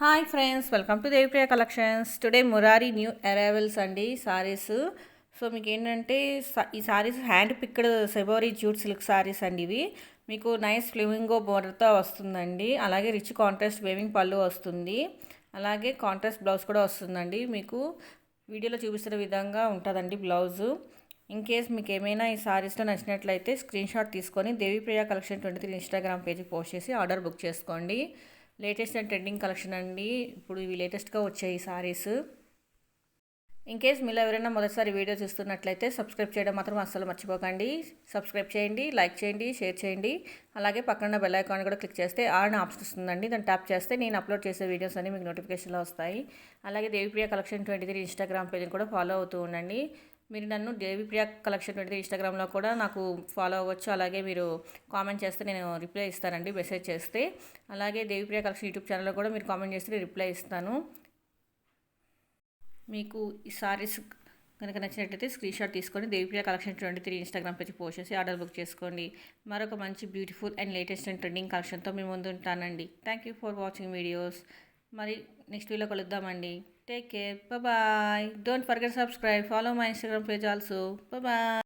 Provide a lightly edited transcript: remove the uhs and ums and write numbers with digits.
Hi friends, welcome to Devipriya collections. Today Murari new arrivals అండి saris. So మీకు ఏంటంటే ఈ సారీస్ హ్యాండ్ పిక్డ్ సెబోరీ జూట్ సిల్క్ సారీస్ అండి. ఇవి మీకు నైస్ ఫ్లివింగో బోర్డర్తో వస్తుందండి. అలాగే రిచ్ కాంట్రాస్ట్ వేవింగ్ పళ్ళు వస్తుంది. అలాగే కాంట్రాస్ట్ బ్లౌజ్ కూడా వస్తుందండి. మీకు వీడియోలో చూపిస్తున్న విధంగా ఉంటుందండి బ్లౌజు. ఇన్ కేస్ మీకు ఏమైనా ఈ సారీస్లో నచ్చినట్లయితే స్క్రీన్ షాట్ తీసుకొని దేవిప్రియ కలెక్షన్ 23 ఇన్స్టాగ్రామ్ పేజ్కి పోస్ట్ చేసి ఆర్డర్ బుక్ చేసుకోండి. లేటెస్ట్ అండ్ ట్రెండింగ్ కలెక్షన్ అండి. ఇప్పుడు ఇవి లేటెస్ట్గా వచ్చాయి ఈ సారీస్. ఇన్ కేస్ మీలో ఎవరైనా మొదటిసారి వీడియో చూస్తున్నట్లయితే సబ్స్క్రైబ్ చేయడం మాత్రం అస్సలు మర్చిపోకండి. సబ్స్క్రైబ్ చేయండి, లైక్ చేయండి, షేర్ చేయండి. అలాగే పక్కన బెల్ ఐకాన్ కూడా క్లిక్ చేస్తే ఆన్ ఆప్షన్ వస్తుందండి. దాన్ని ట్యాప్ చేస్తే నేను అప్లోడ్ చేసే వీడియోస్ అన్ని మీకు నోటిఫికేషన్లో వస్తాయి. అలాగే దేవిప్రియ కలెక్షన్ 23 ఇన్స్టాగ్రామ్ పేజ్ని కూడా ఫాలో అవుతూ ఉండండి. మీరు నన్ను దేవిప్రియ కలెక్షన్ 23 ఇన్స్టాగ్రామ్లో కూడా నాకు ఫాలో అవ్వచ్చు. అలాగే మీరు కామెంట్ చేస్తే నేను రిప్లై ఇస్తానండి, మెసేజ్ చేస్తే. అలాగే దేవిప్రియ కలెక్షన్ యూట్యూబ్ ఛానల్లో కూడా మీరు కామెంట్ చేస్తే నేను రిప్లై ఇస్తాను. మీకు ఈ సారీస్ కనుక నచ్చినట్లయితే స్క్రీన్ షాట్ తీసుకొని Devipriya collection 23 Instagram page post చేసి ఆర్డర్ బుక్ చేసుకోండి. మరొక మంచి beautiful and latest and trending కలెక్షన్తో మీ ముందు ఉంటానండి. Thank you for watching videos. మరి నెక్స్ట్ వీడియో కలుద్దామండి. Take care, bye. Don't forget subscribe, follow my Instagram page also. Bye.